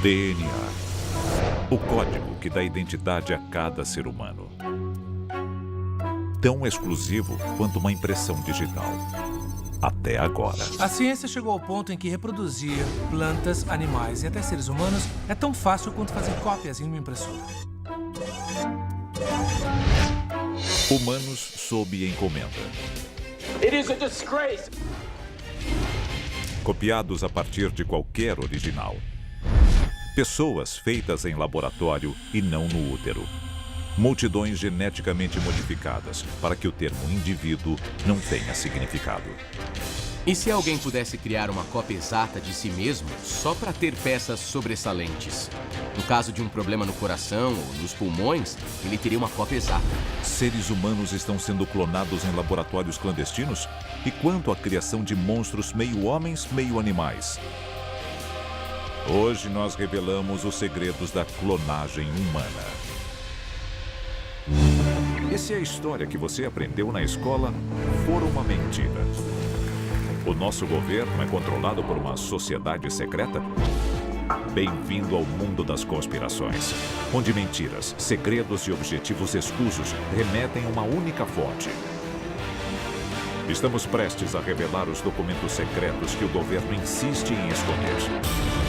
DNA. O código que dá identidade a cada ser humano. Tão exclusivo quanto uma impressão digital. Até agora. A ciência chegou ao ponto em que reproduzir plantas, animais e até seres humanos é tão fácil quanto fazer cópias em uma impressora. Humanos sob encomenda. It is a disgrace. Copiados a partir de qualquer original. Pessoas feitas em laboratório e não no útero. Multidões geneticamente modificadas para que o termo indivíduo não tenha significado. E se alguém pudesse criar uma cópia exata de si mesmo só para ter peças sobressalentes? No caso de um problema no coração ou nos pulmões, ele teria uma cópia exata. Seres humanos estão sendo clonados em laboratórios clandestinos? E quanto à criação de monstros meio homens, meio animais? Hoje nós revelamos os segredos da clonagem humana. E se a história que você aprendeu na escola for uma mentira? O nosso governo é controlado por uma sociedade secreta? Bem-vindo ao mundo das conspirações, onde mentiras, segredos e objetivos escusos remetem a uma única fonte. Estamos prestes a revelar os documentos secretos que o governo insiste em esconder.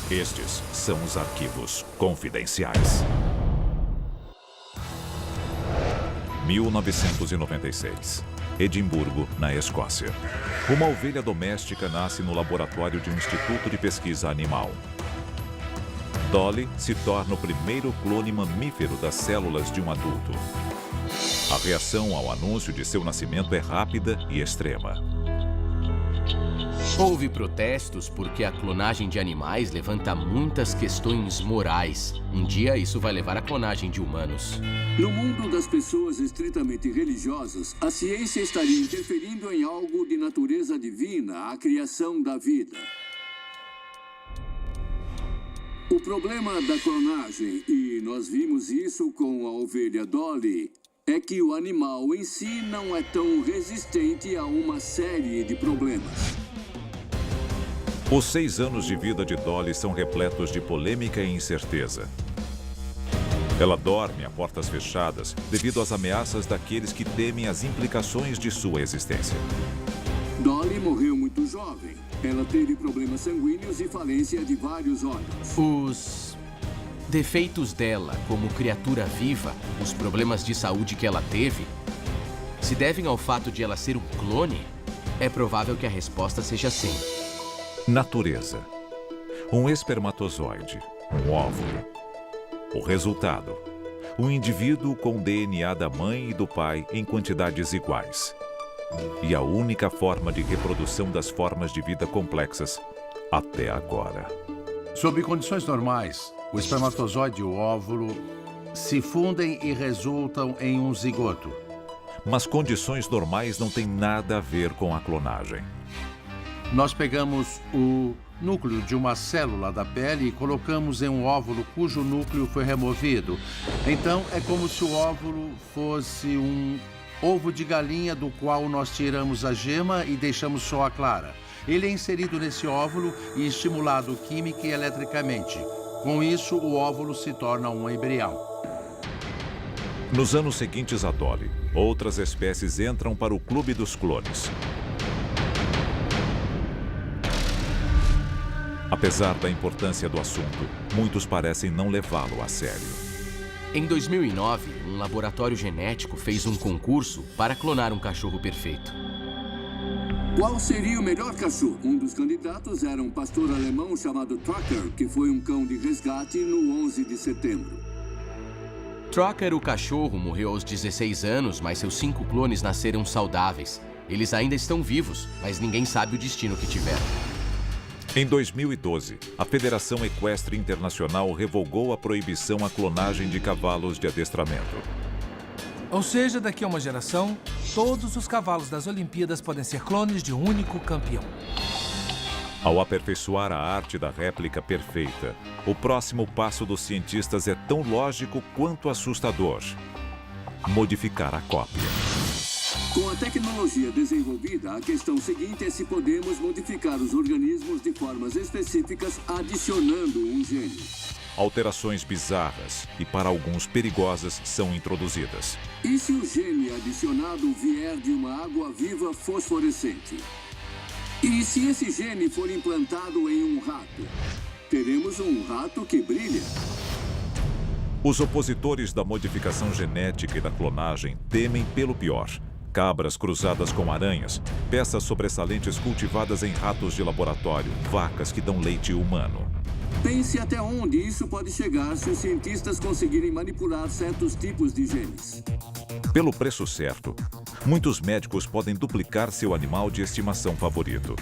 Estes são os arquivos confidenciais. 1996. Edimburgo, na Escócia. Uma ovelha doméstica nasce no laboratório de um instituto de pesquisa animal. Dolly se torna o primeiro clone mamífero das células de um adulto. A reação ao anúncio de seu nascimento é rápida e extrema. Houve protestos porque a clonagem de animais levanta muitas questões morais. Um dia isso vai levar à clonagem de humanos. No mundo das pessoas estritamente religiosas, a ciência estaria interferindo em algo de natureza divina, a criação da vida. O problema da clonagem, e nós vimos isso com a ovelha Dolly, é que o animal em si não é tão resistente a uma série de problemas. Os 6 anos de vida de Dolly são repletos de polêmica e incerteza. Ela dorme a portas fechadas devido às ameaças daqueles que temem as implicações de sua existência. Dolly morreu muito jovem. Ela teve problemas sanguíneos e falência de vários órgãos. Os defeitos dela como criatura viva, os problemas de saúde que ela teve, se devem ao fato de ela ser um clone? É provável que a resposta seja sim. Natureza. Um espermatozoide, um óvulo. O resultado. Um indivíduo com o DNA da mãe e do pai em quantidades iguais. E a única forma de reprodução das formas de vida complexas até agora. Sob condições normais, o espermatozoide e o óvulo se fundem e resultam em um zigoto. Mas condições normais não têm nada a ver com a clonagem. Nós pegamos o núcleo de uma célula da pele e colocamos em um óvulo cujo núcleo foi removido. Então, é como se o óvulo fosse um ovo de galinha do qual nós tiramos a gema e deixamos só a clara. Ele é inserido nesse óvulo e estimulado química e eletricamente. Com isso, o óvulo se torna um embrião. Nos anos seguintes a Dolly, outras espécies entram para o clube dos clones. Apesar da importância do assunto, muitos parecem não levá-lo a sério. Em 2009, um laboratório genético fez um concurso para clonar um cachorro perfeito. Qual seria o melhor cachorro? Um dos candidatos era um pastor alemão chamado Tracker, que foi um cão de resgate no 11 de setembro. Tracker, o cachorro, morreu aos 16 anos, mas seus 5 clones nasceram saudáveis. Eles ainda estão vivos, mas ninguém sabe o destino que tiveram. Em 2012, a Federação Equestre Internacional revogou a proibição à clonagem de cavalos de adestramento. Ou seja, daqui a uma geração, todos os cavalos das Olimpíadas podem ser clones de um único campeão. Ao aperfeiçoar a arte da réplica perfeita, o próximo passo dos cientistas é tão lógico quanto assustador: modificar a cópia. Com a tecnologia desenvolvida, a questão seguinte é se podemos modificar os organismos de formas específicas adicionando um gene. Alterações bizarras e, para alguns, perigosas são introduzidas. E se o gene adicionado vier de uma água viva fosforescente? E se esse gene for implantado em um rato? Teremos um rato que brilha. Os opositores da modificação genética e da clonagem temem pelo pior. Cabras cruzadas com aranhas, peças sobressalentes cultivadas em ratos de laboratório, vacas que dão leite humano. Pense até onde isso pode chegar se os cientistas conseguirem manipular certos tipos de genes. Pelo preço certo, muitos médicos podem duplicar seu animal de estimação favorito.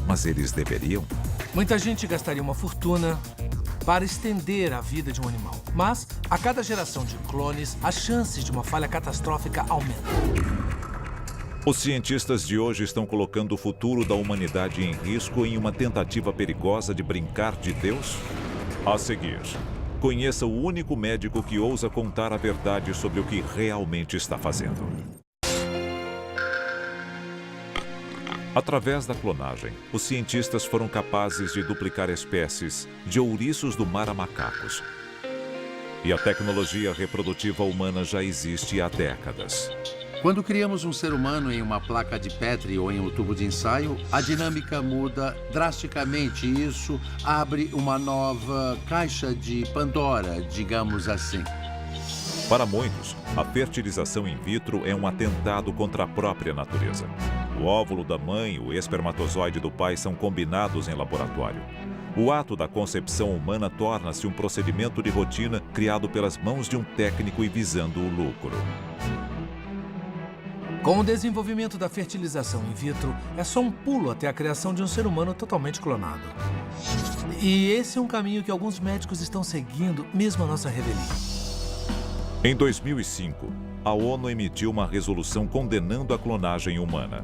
Mas eles deveriam? Muita gente gastaria uma fortuna para estender a vida de um animal. Mas, a cada geração de clones, as chances de uma falha catastrófica aumentam. Os cientistas de hoje estão colocando o futuro da humanidade em risco em uma tentativa perigosa de brincar de Deus? A seguir, conheça o único médico que ousa contar a verdade sobre o que realmente está fazendo. Através da clonagem, os cientistas foram capazes de duplicar espécies de ouriços do mar a macacos. E a tecnologia reprodutiva humana já existe há décadas. Quando criamos um ser humano em uma placa de Petri ou em um tubo de ensaio, a dinâmica muda drasticamente e isso abre uma nova caixa de Pandora, digamos assim. Para muitos, a fertilização in vitro é um atentado contra a própria natureza. O óvulo da mãe e o espermatozoide do pai são combinados em laboratório. O ato da concepção humana torna-se um procedimento de rotina criado pelas mãos de um técnico e visando o lucro. Com o desenvolvimento da fertilização in vitro, é só um pulo até a criação de um ser humano totalmente clonado. E esse é um caminho que alguns médicos estão seguindo, mesmo a nossa revelia. Em 2005, a ONU emitiu uma resolução condenando a clonagem humana.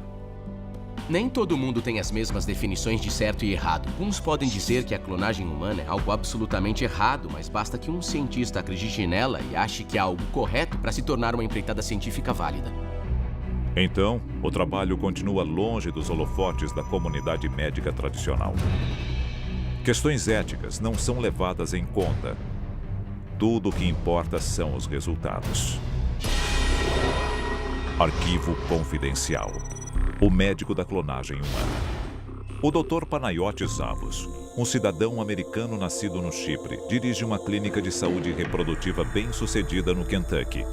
Nem todo mundo tem as mesmas definições de certo e errado. Uns podem dizer que a clonagem humana é algo absolutamente errado, mas basta que um cientista acredite nela e ache que é algo correto para se tornar uma empreitada científica válida. Então, o trabalho continua longe dos holofotes da comunidade médica tradicional. Questões éticas não são levadas em conta. Tudo o que importa são os resultados. Arquivo confidencial. O médico da clonagem humana. O Dr. Panayiotis Zavos, um cidadão americano nascido no Chipre, dirige uma clínica de saúde reprodutiva bem-sucedida no Kentucky.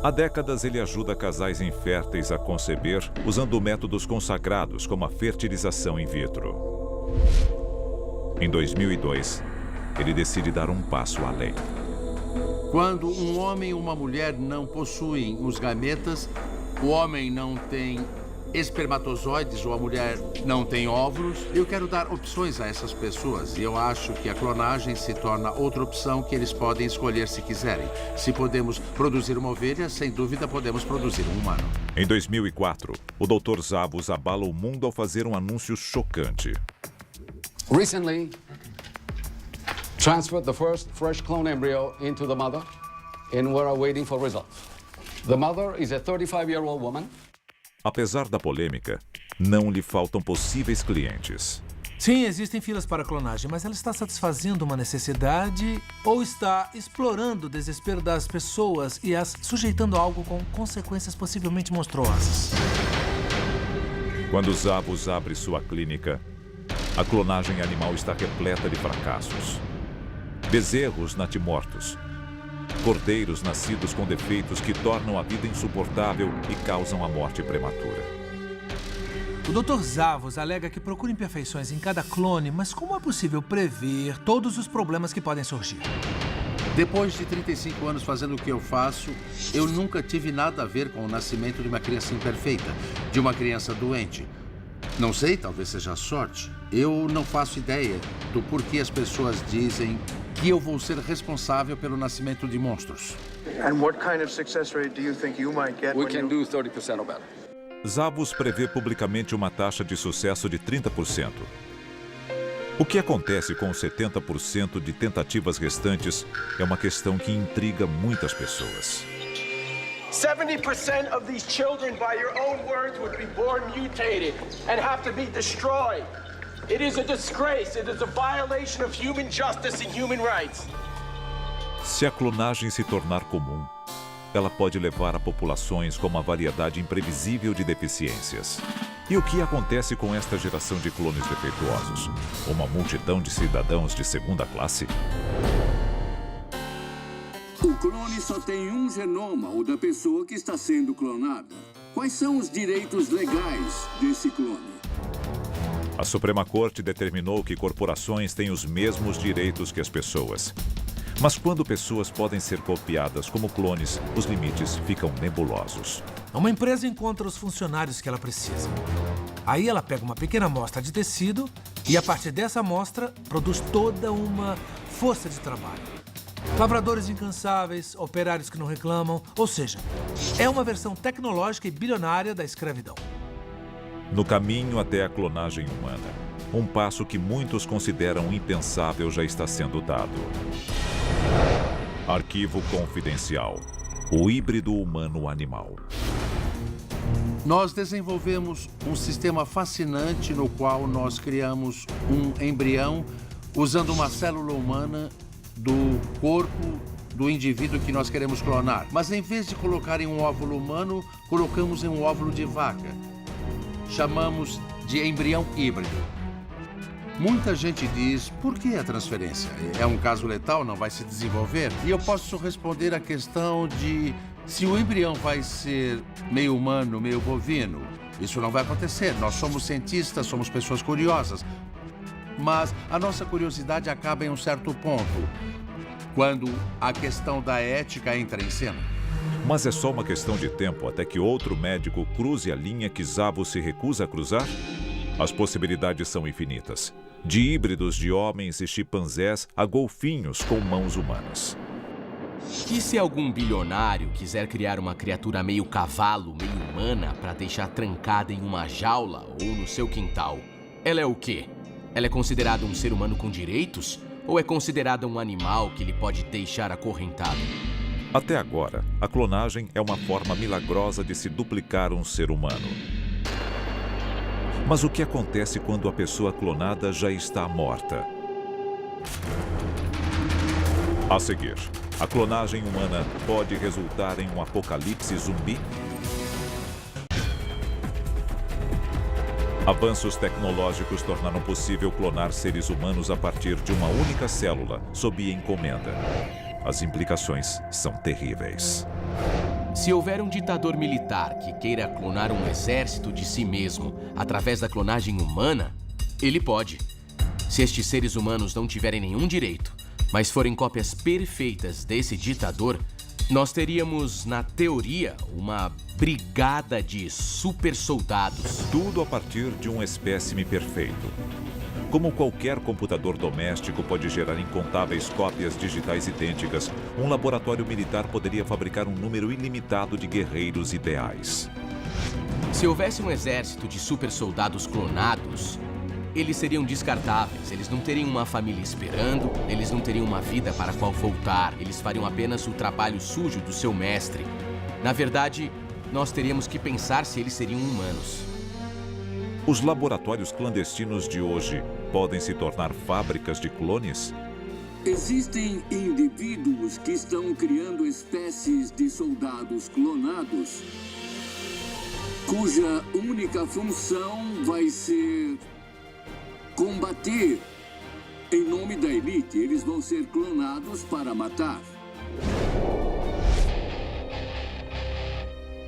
Há décadas ele ajuda casais inférteis a conceber usando métodos consagrados como a fertilização in vitro. Em 2002, ele decide dar um passo além. Quando um homem e uma mulher não possuem os gametas, o homem não tem espermatozoides ou a mulher não tem óvulos, eu quero dar opções a essas pessoas e eu acho que a clonagem se torna outra opção que eles podem escolher se quiserem. Se podemos produzir uma ovelha, sem dúvida podemos produzir um humano. Em 2004, o Dr. Zavos abala o mundo ao fazer um anúncio chocante. Recently, transferred the first fresh clone embryo into the mother and we're waiting for results. The mother is a 35-year-old woman. Apesar da polêmica, não lhe faltam possíveis clientes. Sim, existem filas para clonagem, mas ela está satisfazendo uma necessidade ou está explorando o desespero das pessoas e as sujeitando a algo com consequências possivelmente monstruosas. Quando Zavos abre sua clínica, a clonagem animal está repleta de fracassos. Bezerros natimortos. Cordeiros nascidos com defeitos que tornam a vida insuportável e causam a morte prematura. O Dr. Zavos alega que procura imperfeições em cada clone, mas como é possível prever todos os problemas que podem surgir? Depois de 35 anos fazendo o que eu faço, eu nunca tive nada a ver com o nascimento de uma criança imperfeita, de uma criança doente. Não sei, talvez seja sorte. Eu não faço ideia do porquê as pessoas dizem que eu vou ser responsável pelo nascimento de monstros. And what kind of success rate do you think you might get? We can do 30% or better. Zavos prevê publicamente uma taxa de sucesso de 30%. O que acontece com os 70% de tentativas restantes é uma questão que intriga muitas pessoas. 70% of these children, by your own words, would be born mutated and have to be destroyed. It is a disgrace. It is a violation of human justice and human rights. Se a clonagem se tornar comum, ela pode levar a populações com uma variedade imprevisível de deficiências. E o que acontece com esta geração de clones defeituosos? Uma multidão de cidadãos de segunda classe? O clone só tem um genoma, o da pessoa que está sendo clonada. Quais são os direitos legais desse clone? A Suprema Corte determinou que corporações têm os mesmos direitos que as pessoas. Mas quando pessoas podem ser copiadas como clones, os limites ficam nebulosos. Uma empresa encontra os funcionários que ela precisa. Aí ela pega uma pequena amostra de tecido e, a partir dessa amostra, produz toda uma força de trabalho. Lavradores incansáveis, operários que não reclamam, ou seja, é uma versão tecnológica e bilionária da escravidão. No caminho até a clonagem humana, um passo que muitos consideram impensável já está sendo dado. Arquivo confidencial. O híbrido humano-animal. Nós desenvolvemos um sistema fascinante no qual nós criamos um embrião usando uma célula humana do corpo do indivíduo que nós queremos clonar. Mas em vez de colocar em um óvulo humano, colocamos em um óvulo de vaca. Chamamos de embrião híbrido. Muita gente diz, por que a transferência? É um caso letal, não vai se desenvolver? E eu posso responder a questão de se o embrião vai ser meio humano, meio bovino. Isso não vai acontecer. Nós somos cientistas, somos pessoas curiosas. Mas a nossa curiosidade acaba em um certo ponto, quando a questão da ética entra em cena. Mas é só uma questão de tempo até que outro médico cruze a linha que Szabo se recusa a cruzar? As possibilidades são infinitas. De híbridos de homens e chimpanzés a golfinhos com mãos humanas. E se algum bilionário quiser criar uma criatura meio cavalo, meio humana, para deixar trancada em uma jaula ou no seu quintal? Ela é o quê? Ela é considerada um ser humano com direitos? Ou é considerada um animal que ele pode deixar acorrentado? Até agora, a clonagem é uma forma milagrosa de se duplicar um ser humano. Mas o que acontece quando a pessoa clonada já está morta? A seguir, a clonagem humana pode resultar em um apocalipse zumbi? Avanços tecnológicos tornaram possível clonar seres humanos a partir de uma única célula, sob encomenda. As implicações são terríveis. Se houver um ditador militar que queira clonar um exército de si mesmo através da clonagem humana, ele pode. Se estes seres humanos não tiverem nenhum direito, mas forem cópias perfeitas desse ditador, nós teríamos, na teoria, uma brigada de super soldados. Tudo a partir de um espécime perfeito. Como qualquer computador doméstico pode gerar incontáveis cópias digitais idênticas, um laboratório militar poderia fabricar um número ilimitado de guerreiros ideais. Se houvesse um exército de super soldados clonados, eles seriam descartáveis, eles não teriam uma família esperando, eles não teriam uma vida para a qual voltar, eles fariam apenas o trabalho sujo do seu mestre. Na verdade, nós teríamos que pensar se eles seriam humanos. Os laboratórios clandestinos de hoje podem se tornar fábricas de clones? Existem indivíduos que estão criando espécies de soldados clonados, cuja única função vai ser combater. Em nome da elite, eles vão ser clonados para matar.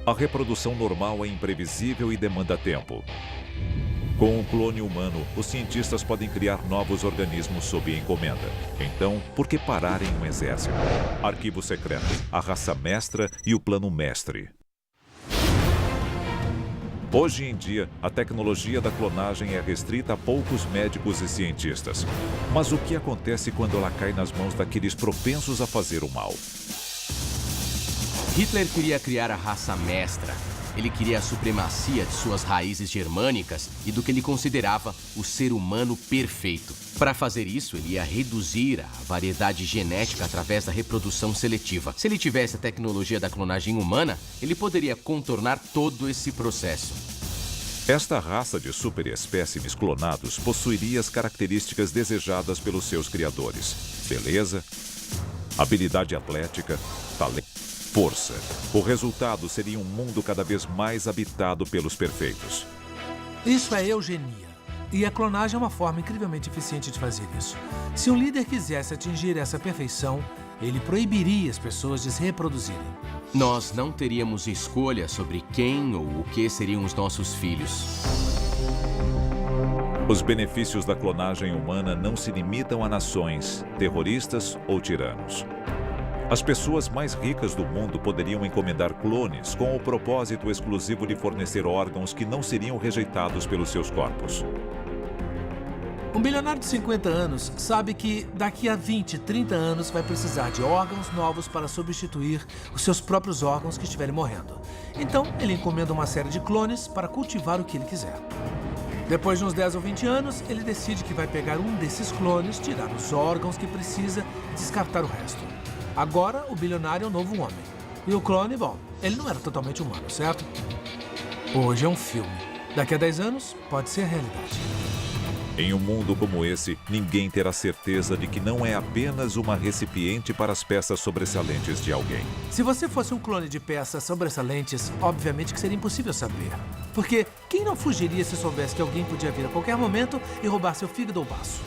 A reprodução normal é imprevisível e demanda tempo. Com o clone humano, os cientistas podem criar novos organismos sob encomenda. Então, por que parar em um exército? Arquivo secreto, a raça mestra e o plano mestre. Hoje em dia, a tecnologia da clonagem é restrita a poucos médicos e cientistas. Mas o que acontece quando ela cai nas mãos daqueles propensos a fazer o mal? Hitler queria criar a raça mestra, ele queria a supremacia de suas raízes germânicas e do que ele considerava o ser humano perfeito. Para fazer isso, ele ia reduzir a variedade genética através da reprodução seletiva. Se ele tivesse a tecnologia da clonagem humana, ele poderia contornar todo esse processo. Esta raça de superespécimes clonados possuiria as características desejadas pelos seus criadores: beleza, habilidade atlética, talento, força. O resultado seria um mundo cada vez mais habitado pelos perfeitos. Isso é eugenia. E a clonagem é uma forma incrivelmente eficiente de fazer isso. Se um líder quisesse atingir essa perfeição, ele proibiria as pessoas de se reproduzirem. Nós não teríamos escolha sobre quem ou o que seriam os nossos filhos. Os benefícios da clonagem humana não se limitam a nações, terroristas ou tiranos. As pessoas mais ricas do mundo poderiam encomendar clones com o propósito exclusivo de fornecer órgãos que não seriam rejeitados pelos seus corpos. Um bilionário de 50 anos sabe que daqui a 20, 30 anos vai precisar de órgãos novos para substituir os seus próprios órgãos que estiverem morrendo. Então, ele encomenda uma série de clones para cultivar o que ele quiser. Depois de uns 10 ou 20 anos, ele decide que vai pegar um desses clones, tirar os órgãos que precisa e descartar o resto. Agora, o bilionário é um novo homem. E o clone, bom, ele não era totalmente humano, certo? Hoje é um filme. Daqui a 10 anos, pode ser realidade. Em um mundo como esse, ninguém terá certeza de que não é apenas uma recipiente para as peças sobressalentes de alguém. Se você fosse um clone de peças sobressalentes, obviamente que seria impossível saber. Porque quem não fugiria se soubesse que alguém podia vir a qualquer momento e roubar seu fígado ou baço?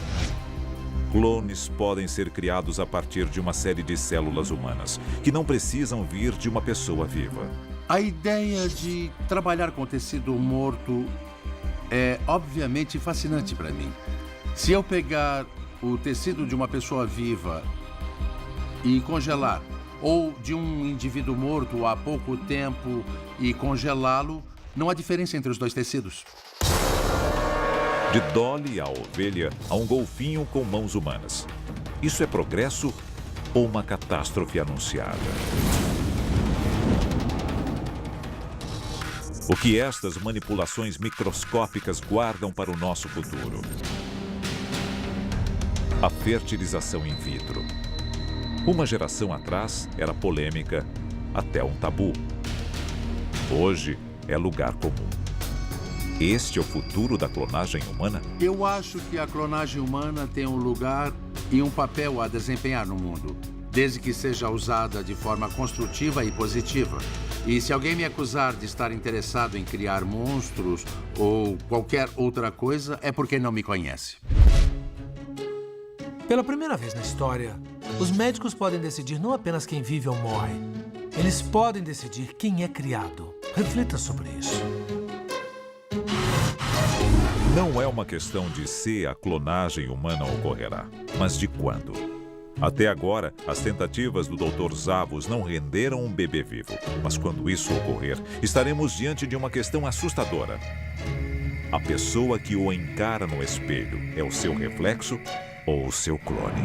Clones podem ser criados a partir de uma série de células humanas, que não precisam vir de uma pessoa viva. A ideia de trabalhar com tecido morto é obviamente fascinante para mim. Se eu pegar o tecido de uma pessoa viva e congelar, ou de um indivíduo morto há pouco tempo e congelá-lo, não há diferença entre os dois tecidos. De Dolly à ovelha, a um golfinho com mãos humanas. Isso é progresso ou uma catástrofe anunciada? O que estas manipulações microscópicas guardam para o nosso futuro? A fertilização in vitro. Uma geração atrás era polêmica, até um tabu. Hoje é lugar comum. Este é o futuro da clonagem humana? Eu acho que a clonagem humana tem um lugar e um papel a desempenhar no mundo, desde que seja usada de forma construtiva e positiva. E se alguém me acusar de estar interessado em criar monstros ou qualquer outra coisa, é porque não me conhece. Pela primeira vez na história, os médicos podem decidir não apenas quem vive ou morre. Eles podem decidir quem é criado. Reflita sobre isso. Não é uma questão de se a clonagem humana ocorrerá, mas de quando. Até agora, as tentativas do Dr. Zavos não renderam um bebê vivo. Mas quando isso ocorrer, estaremos diante de uma questão assustadora. A pessoa que o encara no espelho é o seu reflexo ou o seu clone?